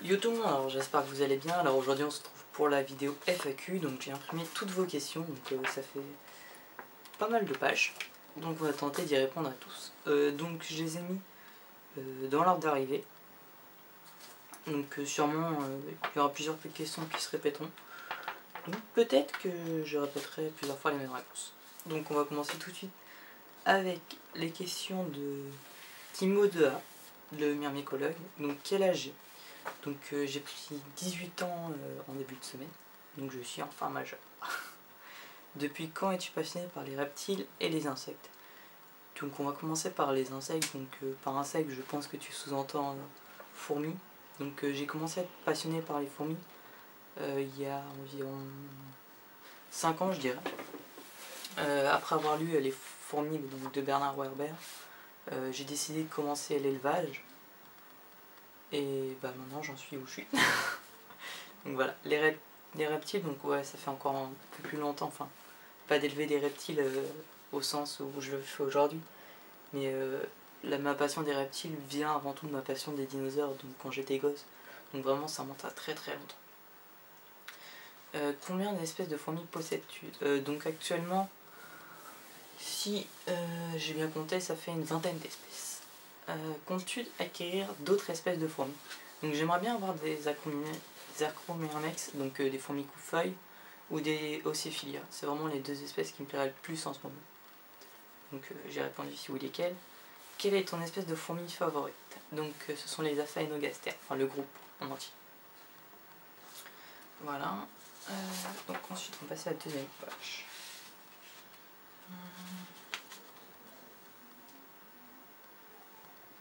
Yo tout le monde, alors j'espère que vous allez bien. Alors aujourd'hui on se retrouve pour la vidéo FAQ. Donc j'ai imprimé toutes vos questions, donc ça fait pas mal de pages. Donc on va tenter d'y répondre à tous. Donc je les ai mis dans l'ordre d'arrivée. Donc sûrement il y aura plusieurs questions qui se répéteront. Donc peut-être que je répéterai plusieurs fois les mêmes réponses. Donc on va commencer tout de suite avec les questions de Timo 2A, le myrmécologue. Donc quel âge j'ai? Donc j'ai pris 18 ans en début de semaine, donc je suis enfin majeur. Depuis quand es-tu passionné par les reptiles et les insectes? Donc on va commencer par les insectes. Donc par insectes je pense que tu sous-entends fourmis. Donc j'ai commencé à être passionné par les fourmis il y a environ 5 ans je dirais. Après avoir lu les fourmis de Bernard Werber, j'ai décidé de commencer l'élevage. Et bah maintenant j'en suis où je suis. Donc voilà, les reptiles, donc ouais, ça fait encore un peu plus longtemps, enfin, pas d'élever des reptiles au sens où je le fais aujourd'hui, mais ma passion des reptiles vient avant tout de ma passion des dinosaures, donc quand j'étais gosse. Donc vraiment ça remonte à très très longtemps. Combien d'espèces de fourmis possèdes-tu? Donc actuellement, si j'ai bien compté, ça fait une vingtaine d'espèces. Comptes-tu acquérir d'autres espèces de fourmis? Donc j'aimerais bien avoir des Acromyrmex, donc des fourmis coupe-feuilles, ou des Ocephilia. C'est vraiment les deux espèces qui me plairaient le plus en ce moment. Donc j'ai répondu si oui lesquelles. Quelle est ton espèce de fourmi favorite? Donc ce sont les Aphaenogastères, enfin le groupe en entier. Voilà. Donc ensuite on va passer à la deuxième page.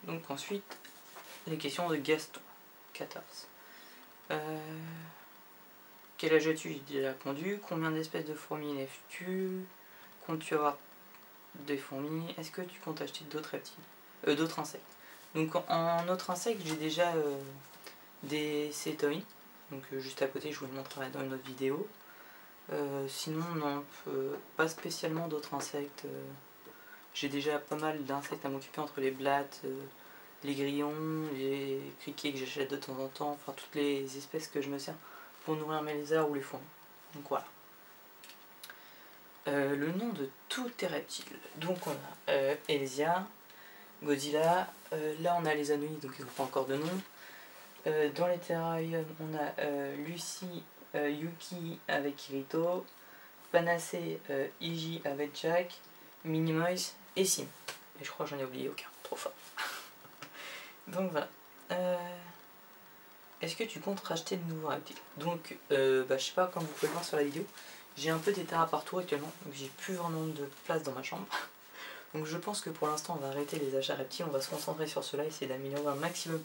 Donc ensuite, les questions de Gaston, 14. Quel âge as-tu? J'ai déjà répondu. Combien d'espèces de fourmis élèves-tu? Comptes-tu avoir des fourmis? Est-ce que tu comptes acheter d'autres reptiles? D'autres insectes. Donc en autres insectes, j'ai déjà des cétoïdes. Donc juste à côté, je vous le montrerai dans une autre vidéo. Sinon, non, pas spécialement d'autres insectes. J'ai déjà pas mal d'insectes à m'occuper entre les blattes, les grillons, les criquets que j'achète de temps en temps, enfin toutes les espèces que je me sers pour nourrir mes lézards ou les fourmis. Donc voilà. Le nom de tous tes reptiles. Donc on a Elysia, Godzilla, là on a les anoïdes, donc ils n'ont pas encore de nom. Dans les terrariums, on a Lucie, Yuki avec Kirito, Panacée, Iji avec Jack, Minimoys et Sim. Et je crois que j'en ai oublié aucun, trop fort. Donc voilà. Est-ce que tu comptes racheter de nouveaux reptiles? Donc je sais pas, comme vous pouvez le voir sur la vidéo, j'ai un peu des terrains partout actuellement, donc j'ai plus vraiment de place dans ma chambre. Donc je pense que pour l'instant on va arrêter les achats reptiles, on va se concentrer sur cela, essayer d'améliorer un maximum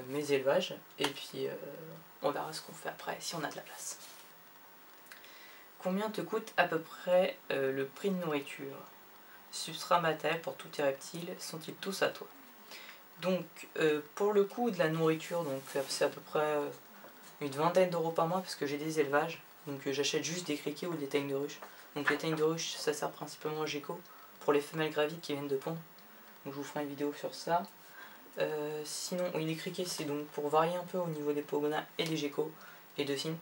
mes élevages, et puis on verra ce qu'on fait après si on a de la place. Combien te coûte à peu près le prix de nourriture? Substrat matériel pour tous tes reptiles, sont-ils tous à toi? Donc pour le coût de la nourriture, donc c'est à peu près une vingtaine d'euros par mois parce que j'ai des élevages. Donc j'achète juste des criquets ou des teignes de ruche. Donc les teignes de ruche, ça sert principalement au gecko pour les femelles gravides qui viennent de pondre. Donc je vous ferai une vidéo sur ça. Sinon, oui, les criquets c'est donc pour varier un peu au niveau des pogonas et des geckos, les deux signes.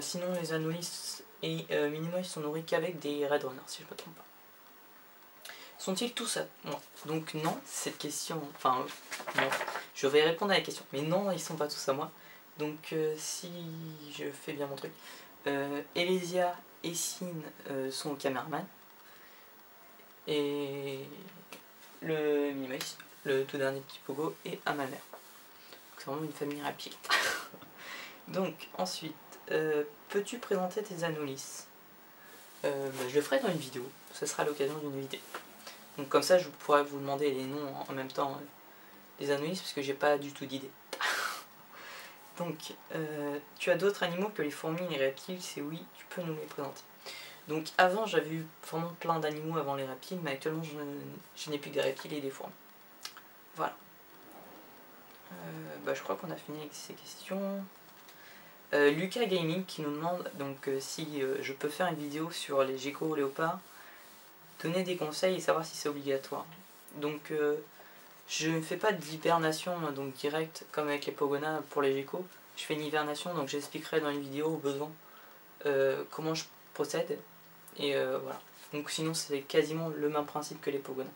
Sinon les anolis et minimoys sont nourris qu'avec des red runners si je ne me trompe pas. Sont-ils tous à moi? Donc non, cette question, enfin non, je vais répondre à la question, mais non, ils sont pas tous à moi. Donc si je fais bien mon truc, Elysia et Sin sont au cameraman, et le Minimoys, le tout dernier petit pogo, est à ma mère. C'est vraiment une famille rapide. Donc ensuite, peux-tu présenter tes anolis? Je le ferai dans une vidéo, ce sera l'occasion d'une vidéo. Donc comme ça je pourrais vous demander les noms en même temps des anolis parce que j'ai pas du tout d'idée. Donc tu as d'autres animaux que les fourmis et les reptiles? Si oui, tu peux nous les présenter. Donc avant j'avais eu vraiment plein d'animaux avant les reptiles, mais actuellement je n'ai plus que des reptiles et des fourmis. Voilà. Je crois qu'on a fini avec ces questions. Lucas Gaming qui nous demande donc si je peux faire une vidéo sur les geckos léopards, donner des conseils et savoir si c'est obligatoire. Donc je ne fais pas d'hibernation donc direct comme avec les Pogona pour les geckos. Je fais une hibernation, donc j'expliquerai dans une vidéo au besoin comment je procède. Et voilà. Donc sinon c'est quasiment le même principe que les Pogona.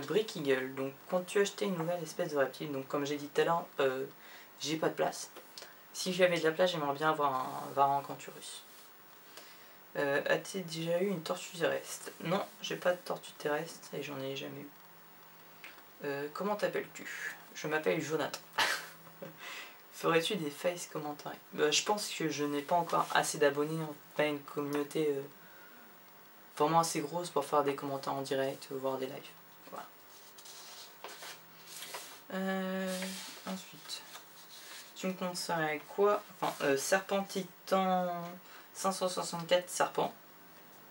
Brick Eagle, donc comptes-tu acheter une nouvelle espèce de reptile? Donc comme j'ai dit tout à l'heure, j'ai pas de place. Si j'avais de la place, j'aimerais bien avoir un Varancanturus. As-tu déjà eu une tortue terrestre? Non, j'ai pas de tortue terrestre et j'en ai jamais eu. Comment t'appelles-tu? Je m'appelle Jonathan. Ferais-tu des face commentaires? Je pense que je n'ai pas encore assez d'abonnés, pas une communauté vraiment assez grosse pour faire des commentaires en direct, voir des lives. Voilà. Ensuite, tu me conseillerais quoi? Enfin, Serpent Titan 564 serpent.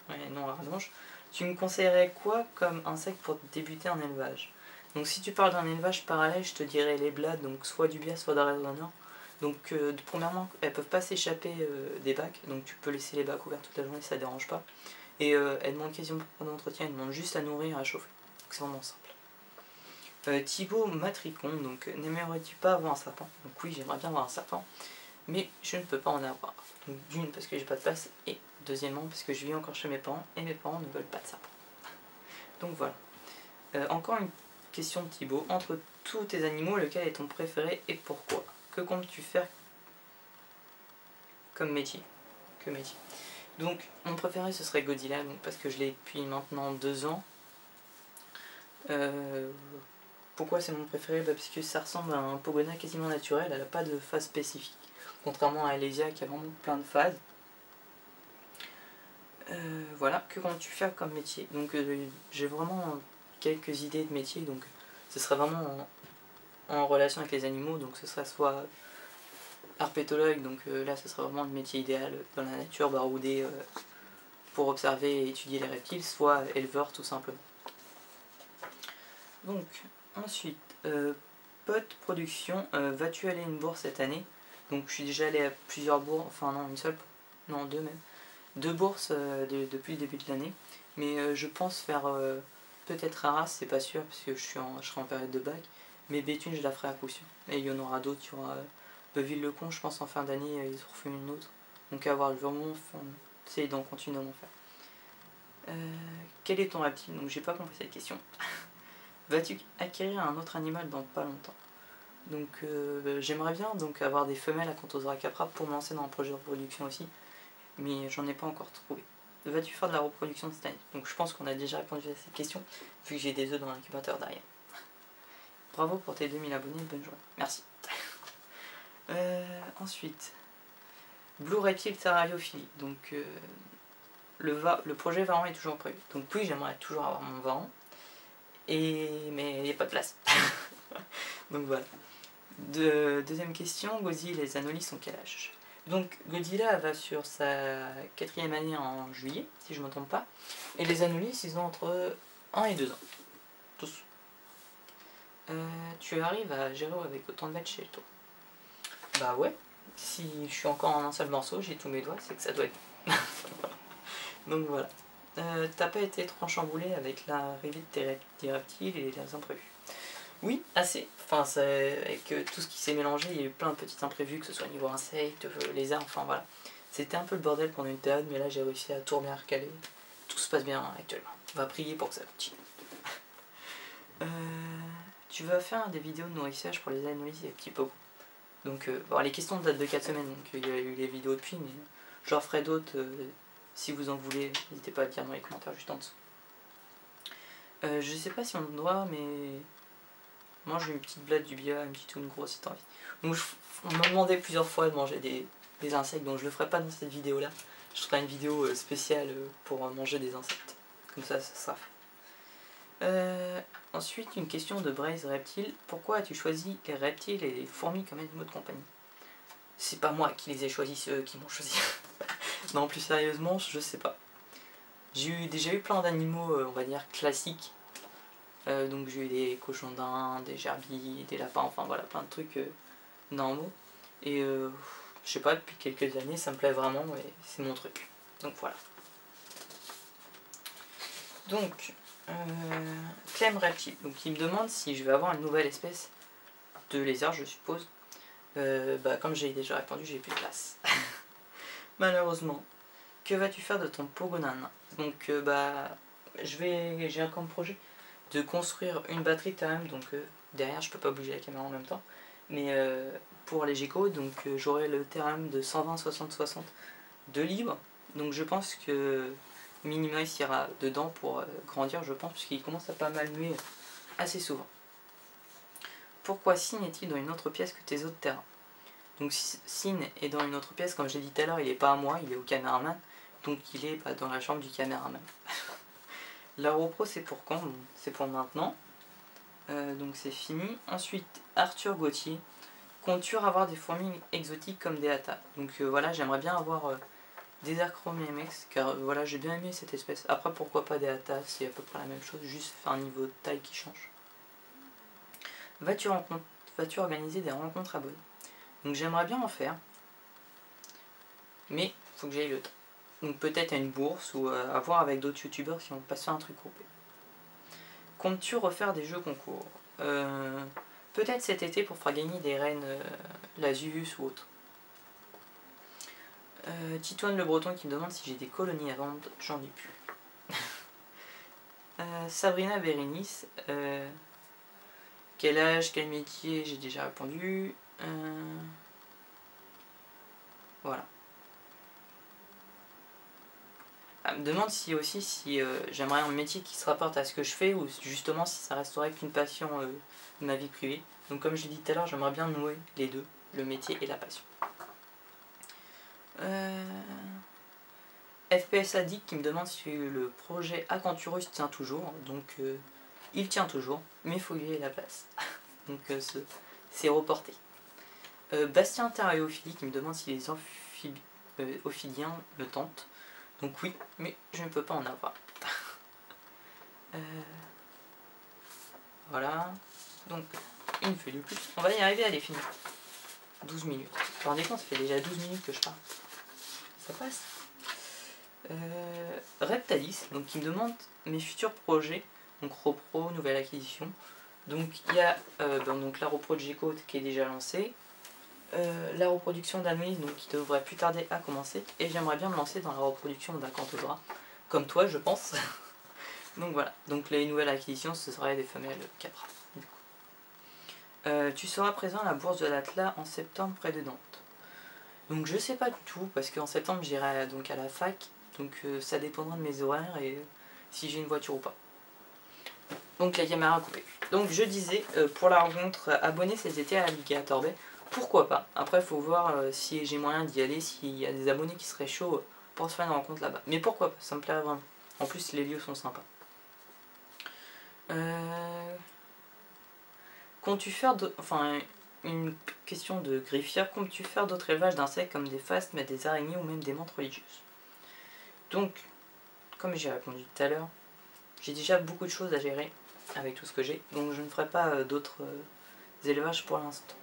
Ouais, non, la rallonge. Tu me conseillerais quoi comme insecte pour débuter en élevage? Donc si tu parles d'un élevage parallèle, je te dirais les blades, donc soit du bias, soit d'Arizona. Donc premièrement, elles peuvent pas s'échapper des bacs, donc tu peux laisser les bacs ouverts toute la journée, ça dérange pas. Et elles demandent quasiment pas d'entretien, elles demandent juste à nourrir et à chauffer. Donc c'est vraiment simple. Thibaut Matricon, donc n'aimerais-tu pas avoir un serpent? Donc oui, j'aimerais bien avoir un serpent, mais je ne peux pas en avoir. Donc d'une, parce que j'ai pas de place, et deuxièmement, parce que je vis encore chez mes parents, et mes parents ne veulent pas de serpent. Donc voilà. Encore une question de Thibaut. Entre tous tes animaux, lequel est ton préféré et pourquoi? Que comptes-tu faire comme métier? Donc mon préféré ce serait Godzilla, donc, parce que je l'ai depuis maintenant 2 ans. Pourquoi c'est mon préféré? Parce que ça ressemble à un Pogona quasiment naturel, elle n'a pas de phase spécifique. Contrairement à Elysia qui a vraiment plein de phases. Voilà, que comptes-tu faire comme métier? Donc j'ai vraiment quelques idées de métier, donc ce serait vraiment en relation avec les animaux, donc ce serait soit herpétologue, donc là ce serait vraiment le métier idéal dans la nature, baroudé pour observer et étudier les reptiles, soit éleveur tout simplement. Donc ensuite, Pote Production, vas-tu aller à une bourse cette année? Donc je suis déjà allé à plusieurs bourses, enfin non, une seule, non 2 même. 2 bourses depuis le début de l'année, mais je pense faire peut-être Arras, c'est pas sûr parce que je serai en période de bac, mais Béthune je la ferai à coup sûr. Et il y en aura d'autres, il y aura Beuville-le-Comte, je pense en fin d'année ils en refont une autre, donc à voir, vraiment essayer d'en continuer à m'en faire. Quel est ton reptile? Donc j'ai pas compris cette question. Vas-tu acquérir un autre animal dans pas longtemps? Donc j'aimerais bien donc avoir des femelles à Contosaura capra pour me lancer dans un projet de reproduction aussi, mais j'en ai pas encore trouvé. Vas-tu faire de la reproduction cette année? Donc je pense qu'on a déjà répondu à cette question, vu que j'ai des œufs dans l'incubateur derrière. Bravo pour tes 2000 abonnés, bonne journée. Merci. Ensuite, Blue Reptile Terrariophilie. Donc le projet Varan est toujours prévu. Donc oui, j'aimerais toujours avoir mon Varan, mais il n'y a pas de place. Donc voilà. Deuxième question, Godzilla et les Anolis sont quel âge? Donc Godzilla va sur sa 4e année en juillet, si je ne me trompe pas. Et les Anolis, ils ont entre 1 et 2 ans. Tous. Tu arrives à gérer avec autant de mètres chez toi? Bah ouais. Si je suis encore en un seul morceau, j'ai tous mes doigts, c'est que ça doit être... Donc voilà. T'as pas été trop chamboulé avec l'arrivée de tes reptiles et les imprévus? Oui, assez. Enfin, avec tout ce qui s'est mélangé, il y a eu plein de petits imprévus, que ce soit niveau insectes, lézards, enfin voilà. C'était un peu le bordel pendant une période, mais là j'ai réussi à tout bien recaler. Tout se passe bien actuellement. On va prier pour que ça continue. Tu vas faire des vidéos de nourrissage pour les anolis et les petits pots. Donc, bon, les questions datent de 4 semaines, donc il y a eu les vidéos depuis, mais j'en ferai d'autres si vous en voulez. N'hésitez pas à le dire dans les commentaires juste en dessous. Je sais pas si on doit, mais moi j'ai une petite blague du bia, une petite ou une grosse si t'as envie. Donc on m'a demandé plusieurs fois de manger des insectes, donc je le ferai pas dans cette vidéo là. Je ferai une vidéo spéciale pour manger des insectes. Comme ça sera fait. Ensuite, une question de Braise Reptile. Pourquoi as-tu choisi les reptiles et les fourmis comme animaux de compagnie? C'est pas moi qui les ai choisis, c'est eux qui m'ont choisi. Non, plus sérieusement, je sais pas. J'ai déjà eu plein d'animaux, on va dire, classiques. Donc j'ai eu des cochons d'Inde, des gerbilles, des lapins, enfin voilà, plein de trucs normaux. Et je sais pas, depuis quelques années ça me plaît vraiment et c'est mon truc. Donc voilà. Donc Clem Reptile, donc il me demande si je vais avoir une nouvelle espèce de lézard, je suppose. Comme j'ai déjà répondu, j'ai plus de place. Malheureusement. Que vas-tu faire de ton Pogonan? Donc j'ai comme projet de construire une batterie Therium, donc derrière je peux pas bouger la caméra en même temps, mais pour les Gecko, donc j'aurai le Therium de 120-60-60 de libre, donc je pense que Minimax ira dedans pour grandir, je pense, puisqu'il commence à pas mal muer assez souvent. Pourquoi Sin est-il dans une autre pièce que tes autres terrains? Donc Sin est dans une autre pièce, comme je l'ai dit tout à l'heure, il est pas à moi, il est au caméraman, donc il est dans la chambre du caméraman. La repro c'est pour quand? C'est pour maintenant. Donc c'est fini. Ensuite, Arthur Gauthier. Comptes-tu avoir des fourmis exotiques comme des Hata? Donc voilà, j'aimerais bien avoir des Acromemx, car voilà, j'ai bien aimé cette espèce. Après, pourquoi pas des Hata, c'est à peu près la même chose, juste un niveau de taille qui change. Vas-tu organiser des rencontres abonnées? Donc j'aimerais bien en faire, mais faut que j'aille le temps. Donc peut-être à une bourse ou à voir avec d'autres youtubeurs qui ont passé un truc groupé. Comptes-tu refaire des jeux concours? Peut-être cet été pour faire gagner des reines Lasus ou autre. Titoine le Breton qui me demande si j'ai des colonies à vendre, j'en ai plus. Sabrina Bérénice, quel âge, quel métier, j'ai déjà répondu. Voilà. Elle me demande si j'aimerais un métier qui se rapporte à ce que je fais ou justement si ça resterait qu'une passion de ma vie privée. Donc comme je l'ai dit tout à l'heure, j'aimerais bien nouer les deux, le métier et la passion. FPS Addict qui me demande si le projet Acanturus tient toujours. Donc il tient toujours, mais il faut lui la place. Donc c'est reporté. Bastien Terraeophilie qui me demande si les ophidiens me tentent. Donc oui, mais je ne peux pas en avoir. Voilà. Donc, une feuille de plus. On va y arriver à les finir. 12 minutes. Vous vous rendez compte, ça fait déjà 12 minutes que je parle. Ça passe. Reptalis, donc qui me demande mes futurs projets. Donc repro, nouvelle acquisition. Donc il y a donc la repro de Gecko qui est déjà lancée. La reproduction d'Anoïs donc qui devrait plus tarder à commencer. Et j'aimerais bien me lancer dans la reproduction d'Acanthosera. Comme toi, je pense. Donc voilà. Donc les nouvelles acquisitions, ce seraient des femelles Capra. Tu seras présent à la bourse de l'Atlas en septembre près de Nantes. Donc je sais pas du tout, parce qu'en septembre j'irai donc à la fac. Donc ça dépendra de mes horaires et si j'ai une voiture ou pas. Donc la caméra coupée. Donc je disais, pour la rencontre abonnée cet été à l'Alligator Bay, pourquoi pas. Après il faut voir si j'ai moyen d'y aller, s'il y a des abonnés qui seraient chauds pour se faire une rencontre là-bas. Mais pourquoi pas, ça me plairait vraiment. En plus les lieux sont sympas. Comptes-tu faire une question de griffière, comptes-tu faire d'autres élevages d'insectes comme des phasmes, des araignées ou même des menthes religieuses? Donc, comme j'ai répondu tout à l'heure, j'ai déjà beaucoup de choses à gérer avec tout ce que j'ai, donc je ne ferai pas d'autres élevages pour l'instant.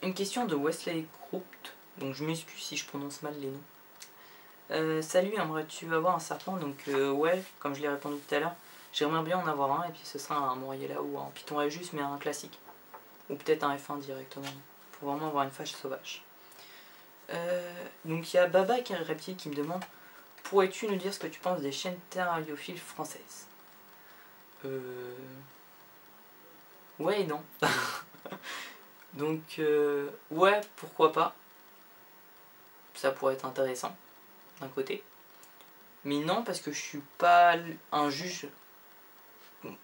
Une question de Wesley Croupte, donc je m'excuse si je prononce mal les noms. Salut, aimerais-tu avoir un serpent? Donc ouais, comme je l'ai répondu tout à l'heure, j'aimerais bien en avoir un, et puis ce sera un Moriella ou un Python Regius, mais un classique. Ou peut-être un F1 directement, pour vraiment avoir une fâche sauvage. Donc il y a Baba qui est un reptile qui me demande: pourrais-tu nous dire ce que tu penses des chaînes terrariophiles françaises? Ouais et non. Donc ouais, pourquoi pas. Ça pourrait être intéressant, d'un côté. Mais non, parce que je suis pas un juge.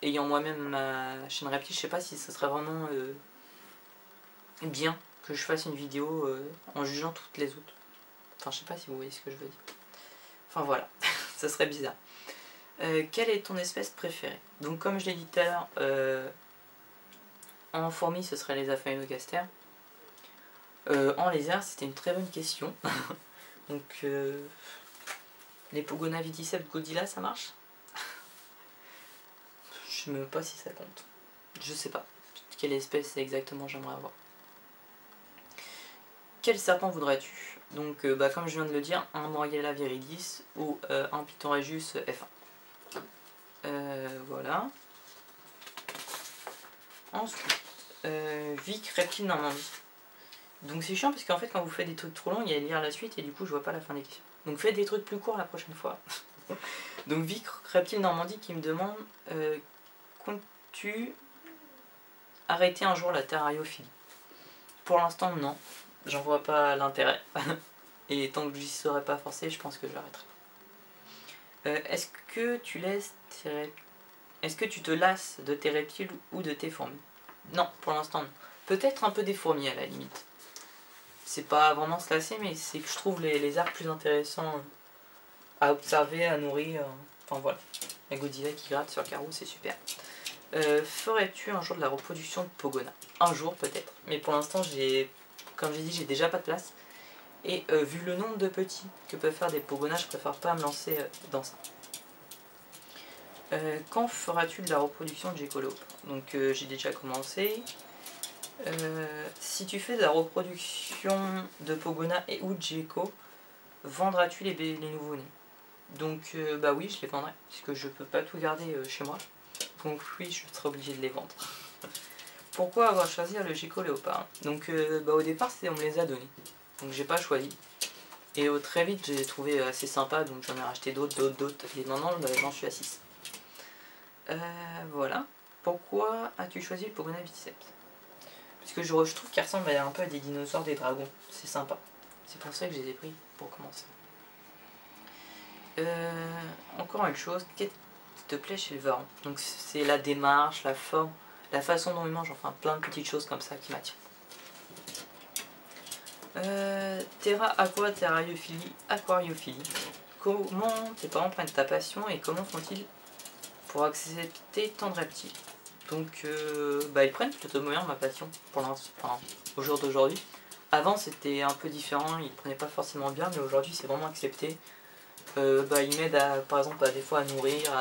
Ayant moi-même ma chaîne reptile, je sais pas si ce serait vraiment bien que je fasse une vidéo en jugeant toutes les autres. Enfin, je sais pas si vous voyez ce que je veux dire. Enfin voilà, ça serait bizarre. Quelle est ton espèce préférée? Donc comme je l'ai dit tout à l'heure, en fourmi ce serait les Aphaniocasters. En lézard c'était une très bonne question. Donc les Pogonavidiceps Godzilla ça marche? Je sais même pas si ça compte. Je sais pas quelle espèce exactement j'aimerais avoir. quel serpent voudrais-tu? Donc bah, comme je viens de le dire, un Moriella viridis ou un Pitheregius F1. Voilà. Ensuite, Vic Reptile Normandie. Donc c'est chiant parce qu'en fait quand vous faites des trucs trop longs, il y a à lire la suite et du coup je vois pas la fin des questions. Donc faites des trucs plus courts la prochaine fois. Donc Vic Reptile Normandie qui me demande comptes-tu arrêter un jour la terrariophilie? Pour l'instant non, j'en vois pas l'intérêt. Et tant que j'y serai pas forcé, je pense que j'arrêterai. Est-ce que tu te lasses de tes reptiles ou de tes fourmis? Non, pour l'instant non. Peut-être un peu des fourmis à la limite. C'est pas vraiment se lasser, mais c'est que je trouve les arbres plus intéressants à observer, à nourrir. Enfin voilà. La Godzilla qui gratte sur Carreau, c'est super. Ferais-tu un jour de la reproduction de Pogona? Un jour peut-être. Mais pour l'instant, comme j'ai dit, j'ai déjà pas de place. Et vu le nombre de petits que peuvent faire des Pogona, je préfère pas me lancer dans ça. Quand feras-tu de la reproduction de Gecko-Léopard? Donc j'ai déjà commencé. Si tu fais de la reproduction de Pogona et ou de Gecko, vendras-tu les nouveaux-nés? Donc bah oui, je les vendrai, puisque je peux pas tout garder chez moi. Donc oui, je serai obligé de les vendre. Pourquoi avoir choisi le Gecko-Léopard? Donc bah, au départ, on me les a donnés. Donc j'ai pas choisi. Et très vite, j'ai trouvé assez sympa, donc j'en ai racheté d'autres. Et maintenant, j'en suis à 6. Voilà. Pourquoi as-tu choisi le Pogona Viticeps? Parce que je trouve qu'il ressemble un peu à des dinosaures, des dragons. C'est sympa. C'est pour ça que je les ai pris pour commencer. Encore une chose, qu'est-ce qui te plaît chez le varan? Donc c'est la démarche, la forme, la façon dont il mange, enfin plein de petites choses comme ça qui m'attirent. Terra Aqua Terrariophilie Aquariophilie. Comment tes parents prennent ta passion et comment font-ils pour accepter tant de reptiles? Donc bah, ils prennent plutôt bien ma passion pour l'instant, au jour d'aujourd'hui. Avant c'était un peu différent, ils prenaient pas forcément bien, mais aujourd'hui c'est vraiment accepté. Bah, ils m'aident par exemple des fois à nourrir.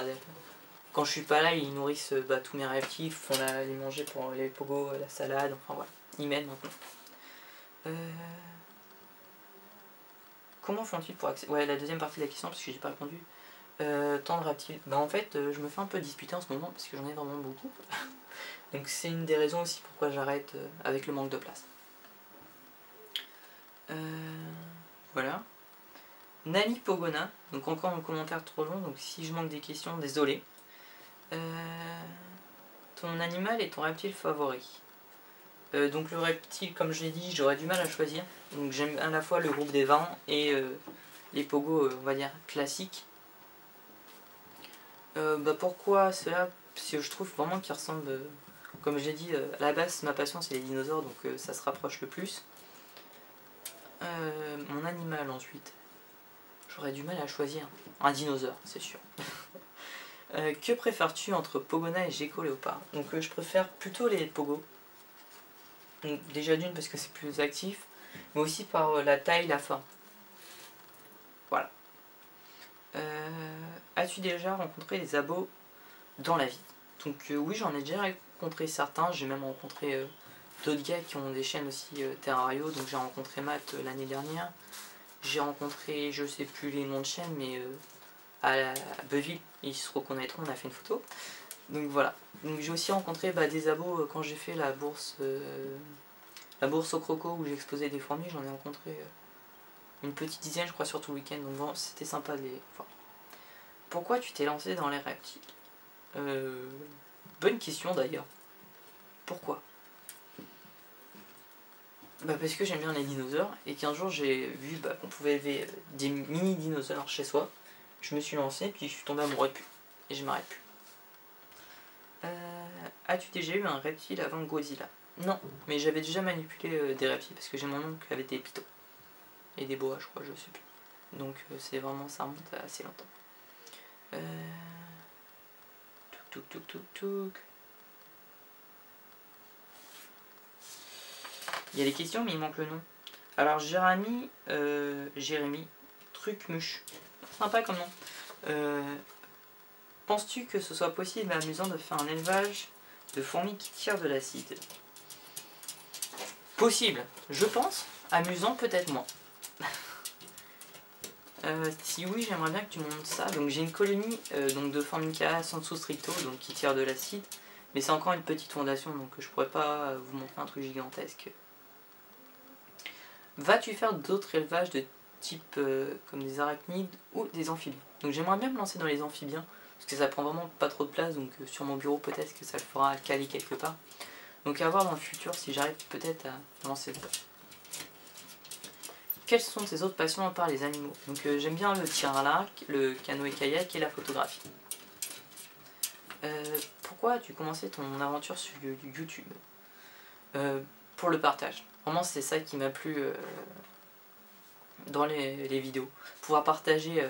Quand je suis pas là, ils nourrissent tous mes reptiles, ils font les manger pour les pogos, la salade, enfin voilà. Ils m'aident maintenant. Comment font-ils pour accepter... Ouais, la deuxième partie de la question parce que j'ai pas répondu. Tant de reptiles. Bah en fait, je me fais un peu disputer en ce moment parce que j'en ai vraiment beaucoup. Donc c'est une des raisons aussi pourquoi j'arrête avec le manque de place. Voilà. Nani Pogona, donc encore un commentaire trop long, donc si je manque des questions, désolé. Ton animal est ton reptile favori? Donc le reptile, comme je l'ai dit, j'aurais du mal à choisir. Donc j'aime à la fois le groupe des varans et les pogos, on va dire, classiques. Bah pourquoi cela? Parce que je trouve vraiment qu'ils ressemblent, comme j'ai dit, à la base ma passion c'est les dinosaures, donc ça se rapproche le plus. Mon animal ensuite, j'aurais du mal à choisir. Un dinosaure, c'est sûr. Que préfères-tu entre Pogona et Gecko-Léopard? Donc je préfère plutôt les pogos. Donc, déjà d'une parce que c'est plus actif, mais aussi par la taille, la forme. Voilà. As-tu déjà rencontré des abos dans la vie? Donc oui, j'en ai déjà rencontré certains, j'ai même rencontré d'autres gars qui ont des chaînes aussi Terrario, donc j'ai rencontré Matt l'année dernière. J'ai rencontré, je sais plus les noms de chaînes, mais à Beuville, ils se reconnaîtront, on a fait une photo. Donc voilà. Donc j'ai aussi rencontré des abos quand j'ai fait la bourse au croco où j'ai exposé des fourmis, j'en ai rencontré une petite dizaine je crois sur tout le week-end, donc bon, c'était sympa de les voir. Pourquoi tu t'es lancé dans les reptiles? Bonne question d'ailleurs. Pourquoi? Bah parce que j'aime bien les dinosaures et qu'un jour j'ai vu qu'on pouvait élever des mini dinosaures chez soi. Je me suis lancé puis je suis tombé amoureux depuis et je m'arrête plus. As-tu déjà eu un reptile avant Godzilla? Non, mais j'avais déjà manipulé des reptiles parce que j'ai mon oncle qui avait des pitos et des boas je crois, je sais plus. Donc c'est vraiment, ça remonte à assez longtemps. Il y a des questions mais il manque le nom. Alors Jérémy Trucmuche. Sympa comme nom. Penses-tu que ce soit possible et amusant de faire un élevage de fourmis qui tirent de l'acide? Possible, je pense. Amusant, peut-être moins. Si oui, j'aimerais bien que tu montes ça. Donc j'ai une colonie donc de Formica sensu stricto, donc qui tire de l'acide. Mais c'est encore une petite fondation, donc je pourrais pas vous montrer un truc gigantesque. Vas-tu faire d'autres élevages de type comme des arachnides ou des amphibiens? Donc j'aimerais bien me lancer dans les amphibiens, parce que ça prend vraiment pas trop de place, donc sur mon bureau peut-être que ça le fera caler quelque part. Donc à voir dans le futur si j'arrive peut-être à lancer le pas. Quelles sont tes autres passions à part les animaux? Donc j'aime bien le tir à l'arc, le canoë-kayak et la photographie. Pourquoi as-tu commencé ton aventure sur YouTube? Pour le partage. Vraiment c'est ça qui m'a plu dans les vidéos. Pouvoir partager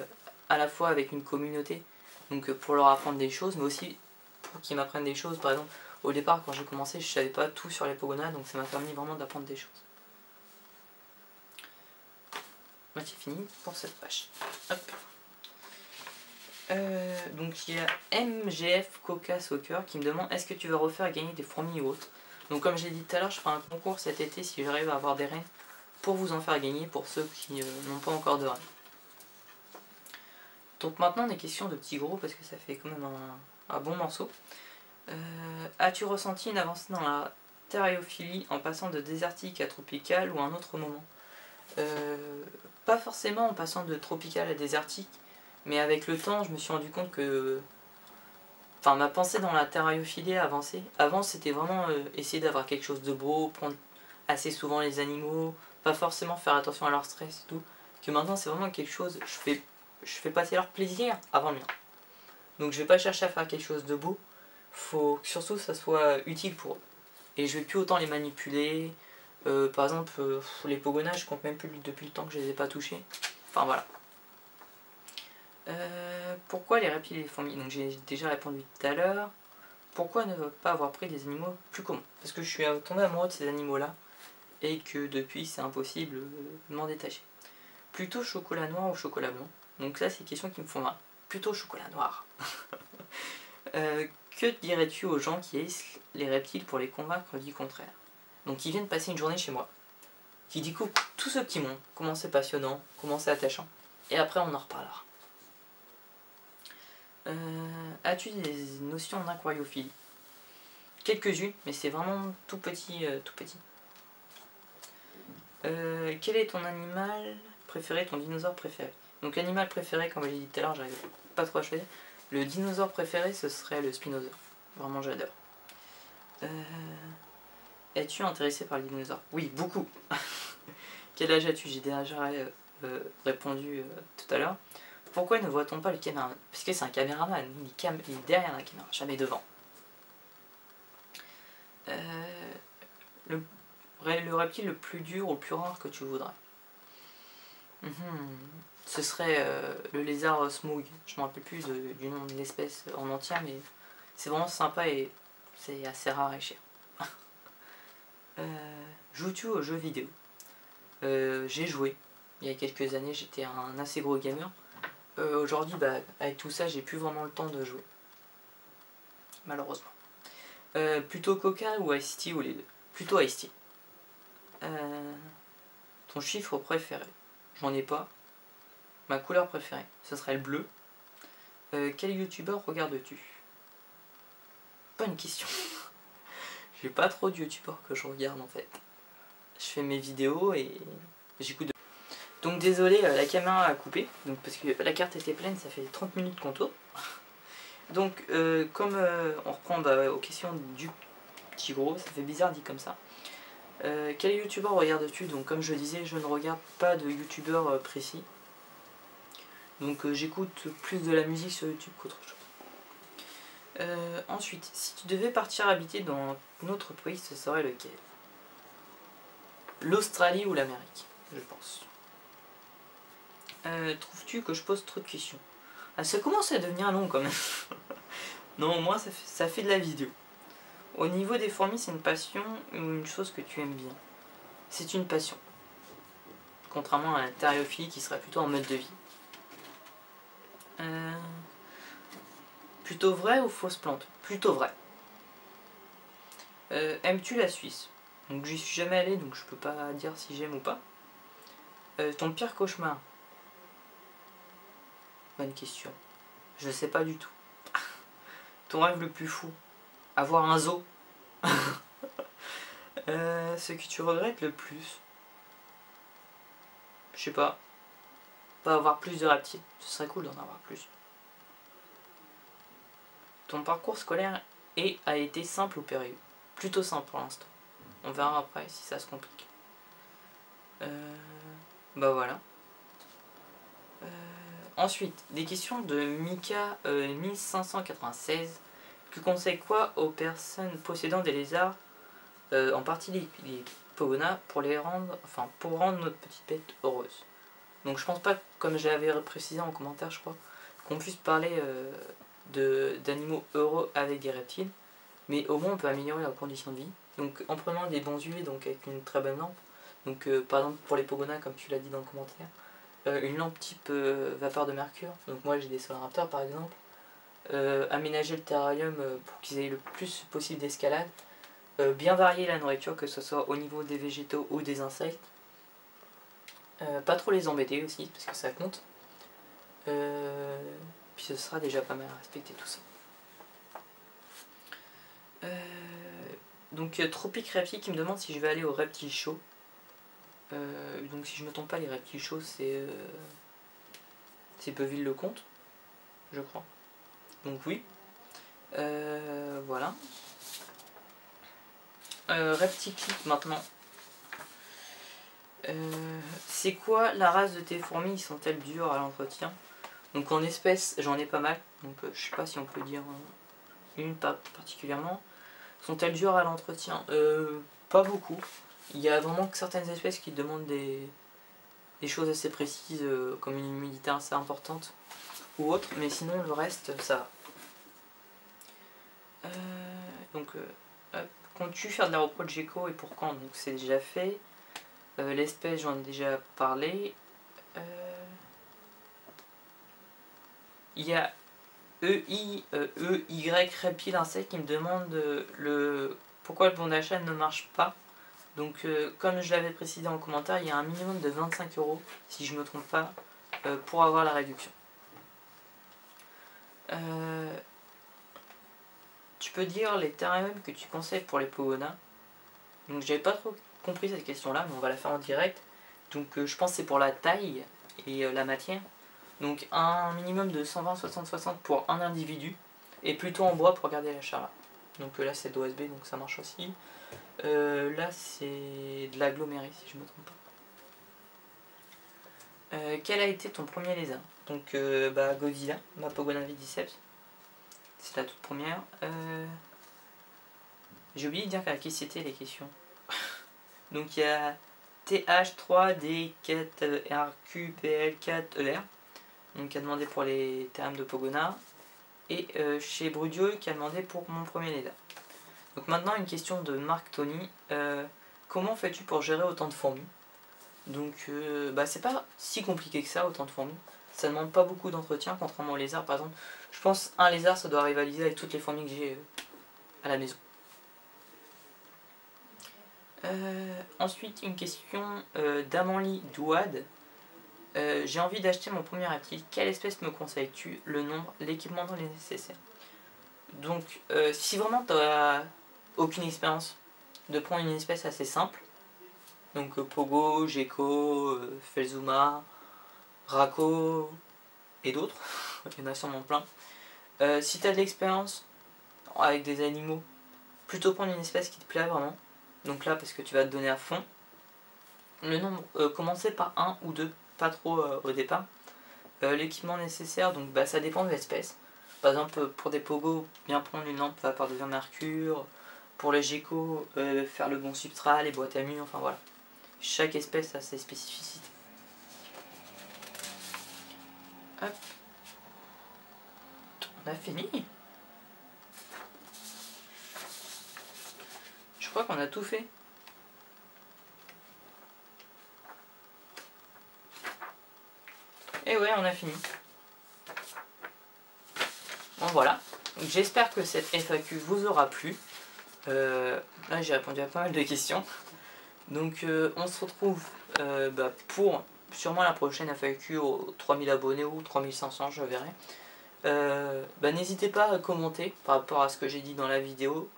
à la fois avec une communauté, donc pour leur apprendre des choses, mais aussi pour qu'ils m'apprennent des choses. Par exemple, au départ quand j'ai commencé, je savais pas tout sur les Pogonas, donc ça m'a permis vraiment d'apprendre des choses. Moi c'est fini pour cette page. Hop. Donc il y a MGF Coca Soccer qui me demande est-ce que tu vas refaire gagner des fourmis ou autres. Donc comme j'ai dit tout à l'heure, je ferai un concours cet été si j'arrive à avoir des reines pour vous en faire gagner pour ceux qui n'ont pas encore de reines. Donc maintenant des questions de petits gros parce que ça fait quand même un bon morceau. As-tu ressenti une avancée dans la thériophilie en passant de désertique à tropical ou à un autre moment? Pas forcément en passant de tropical à désertique, mais avec le temps je me suis rendu compte que ma pensée dans la thériophilie a avancé. Avant c'était vraiment essayer d'avoir quelque chose de beau, prendre assez souvent les animaux, pas forcément faire attention à leur stress et tout. Que maintenant c'est vraiment quelque chose, je fais passer leur plaisir avant le mien. Donc je vais pas chercher à faire quelque chose de beau, faut que surtout ça soit utile pour eux. Et je vais plus autant les manipuler. Par exemple, les Pogonas, je compte même plus depuis le temps que je les ai pas touchés. Enfin voilà. Pourquoi les reptiles et les fourmis? Donc j'ai déjà répondu tout à l'heure. Pourquoi ne pas avoir pris des animaux plus communs? Parce que je suis tombé amoureux de ces animaux-là et que depuis c'est impossible de m'en détacher. Plutôt chocolat noir ou chocolat blanc? Donc là c'est une question qui me font mal. Plutôt chocolat noir. Que dirais-tu aux gens qui haïssent les reptiles pour les convaincre du contraire? Donc ils viennent passer une journée chez moi, qui découvrent tout ce petit monde, comment c'est passionnant, comment c'est attachant, et après on en reparlera. As-tu des notions d'aquariophilie? Quelques-unes, mais c'est vraiment tout petit, tout petit. Quel est ton animal préféré, ton dinosaure préféré? Donc animal préféré, comme je l'ai dit tout à l'heure, j'arrive pas trop à choisir. Le dinosaure préféré, ce serait le spinosaure. Vraiment, j'adore. Es-tu intéressé par les dinosaures? Oui, beaucoup. Quel âge as-tu? J'ai déjà répondu tout à l'heure. Pourquoi ne voit-on pas le caméraman? Parce que c'est un caméraman, il est derrière la caméra, jamais devant. Le reptile le plus dur ou le plus rare que tu voudrais? Ce serait le lézard smoug. Je ne me rappelle plus du nom de l'espèce en entier, mais c'est vraiment sympa et c'est assez rare et cher. Joues-tu aux jeux vidéo? J'ai joué. Il y a quelques années, j'étais un assez gros gamer. Aujourd'hui, avec tout ça, j'ai plus vraiment le temps de jouer. Malheureusement. Plutôt Coca ou Ice Tea ou les deux? Plutôt Ice Tea. Ton chiffre préféré? J'en ai pas. Ma couleur préférée, ce serait le bleu. Quel youtubeur regardes-tu? Bonne question. J'ai pas trop de youtubeurs que je regarde en fait. Je fais mes vidéos et j'écoute. Donc désolé, la caméra a coupé, donc, parce que la carte était pleine, ça fait 30 minutes qu'on tourne. Donc comme on reprend aux questions du petit gros, ça fait bizarre dit comme ça. Quel youtubeur regardes-tu? Donc comme je disais, je ne regarde pas de youtubeur précis. Donc j'écoute plus de la musique sur YouTube qu'autre chose. Ensuite, si tu devais partir habiter dans un autre pays, ce serait lequel? L'Australie ou l'Amérique, je pense. Trouves-tu que je pose trop de questions? Ça commence à devenir long quand même. Non, au moins ça fait de la vidéo. Au niveau des fourmis, c'est une passion ou une chose que tu aimes bien? C'est une passion. Contrairement à la thériophilie qui serait plutôt en mode de vie. Plutôt vrai ou fausse plante? Plutôt vrai. Aimes-tu la Suisse? Donc j'y suis jamais allé, donc je peux pas dire si j'aime ou pas. Ton pire cauchemar? Bonne question. Je sais pas du tout. Ton rêve le plus fou? Avoir un zoo? Ce que tu regrettes le plus? Je sais pas. Pas avoir plus de reptiles. Ce serait cool d'en avoir plus. Ton parcours scolaire a été simple ou périlleux? Plutôt simple pour l'instant. On verra après si ça se complique. Bah voilà. Ensuite, des questions de Mika 1596. Tu conseilles quoi aux personnes possédant des lézards, en partie les Pogona, pour rendre notre petite bête heureuse? Donc je pense pas, comme j'avais précisé en commentaire, je crois, qu'on puisse parler d'animaux heureux avec des reptiles, mais au moins on peut améliorer leurs conditions de vie. Donc en prenant des bons UV, donc avec une très bonne lampe. Donc par exemple pour les Pogona, comme tu l'as dit dans le commentaire, une lampe type vapeur de mercure. Donc moi j'ai des Solaraptors par exemple. Aménager le terrarium pour qu'ils aient le plus possible d'escalade. Bien varier la nourriture, que ce soit au niveau des végétaux ou des insectes. Pas trop les embêter aussi, parce que ça compte. Puis ce sera déjà pas mal à respecter tout ça. Donc Tropic Reptile qui me demande si je vais aller au Reptile Show. Donc si je me trompe pas, les Reptile Show c'est Peuville-le-Comte, je crois. Donc oui. Voilà. Repticlip maintenant. C'est quoi la race de tes fourmis? Sont-elles dures à l'entretien? Donc en espèces, j'en ai pas mal. Donc je sais pas si on peut dire une particulièrement. Sont-elles dures à l'entretien? Pas beaucoup. Il y a vraiment que certaines espèces qui demandent des choses assez précises, comme une humidité assez importante ou autre, mais sinon le reste ça va. Donc comptes-tu faire de la repro de gecko et pour quand? Donc c'est déjà fait. L'espèce j'en ai déjà parlé. Il y a EY Reptile Insect qui me demande pourquoi le bon d'achat ne marche pas. Donc comme je l'avais précisé en commentaire, il y a un minimum de 25 €, si je ne me trompe pas, pour avoir la réduction. Tu peux dire les terrariums que tu conseilles pour les Pogona? Donc j'avais pas trop compris cette question là, mais on va la faire en direct. Donc je pense que c'est pour la taille et la matière. Donc un minimum de 120, 60, 60 pour un individu, et plutôt en bois pour garder la chaleur. Donc là c'est de l'OSB, donc ça marche aussi. Là c'est de l'aggloméré si je ne me trompe pas. Quel a été ton premier lézard? Donc Godzilla, ma Pogona vidiceps. C'est la toute première. J'ai oublié de dire qui c'était les questions. Donc il y a TH3D4RQPL4ER, donc qui a demandé pour les termes de Pogona. Et chez Brudio qui a demandé pour mon premier lézard. Donc maintenant une question de Marc Tony. Comment fais-tu pour gérer autant de fourmis? Donc c'est pas si compliqué que ça, autant de fourmis. Ça demande pas beaucoup d'entretien, contrairement aux lézards par exemple. Je pense un lézard ça doit rivaliser avec toutes les fourmis que j'ai à la maison. Ensuite une question d'Amanli Douad. J'ai envie d'acheter mon premier reptile. Quelle espèce me conseilles-tu? Le nombre, l'équipement dans les nécessaires. Donc si vraiment tu n'as aucune expérience, de prendre une espèce assez simple. Donc Pogo, Gecko, Felzuma, Rako et d'autres. Il y en a sûrement plein. Si tu as de l'expérience avec des animaux, plutôt prendre une espèce qui te plaît vraiment. Donc là parce que tu vas te donner à fond. Le nombre, commencer par un ou deux, pas trop au départ. L'équipement nécessaire, donc ça dépend de l'espèce. Par exemple pour des pogos, bien prendre une lampe vapeur de mercure. Pour les geckos, faire le bon substrat, les boîtes à mûres, enfin voilà. Chaque espèce a ses spécificités. Hop. On a fini. Je crois qu'on a tout fait. Et ouais, on a fini. Bon voilà. J'espère que cette FAQ vous aura plu. Là j'ai répondu à pas mal de questions. Donc on se retrouve pour sûrement la prochaine FAQ aux 3000 abonnés ou 3500, je verrai. N'hésitez pas à commenter par rapport à ce que j'ai dit dans la vidéo.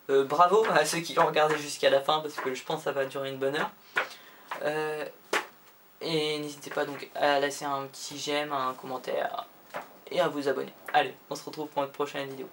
Bravo à ceux qui l'ont regardé jusqu'à la fin parce que je pense que ça va durer une bonne heure. Et n'hésitez pas donc à laisser un petit j'aime, un commentaire et à vous abonner. Allez, on se retrouve pour une prochaine vidéo.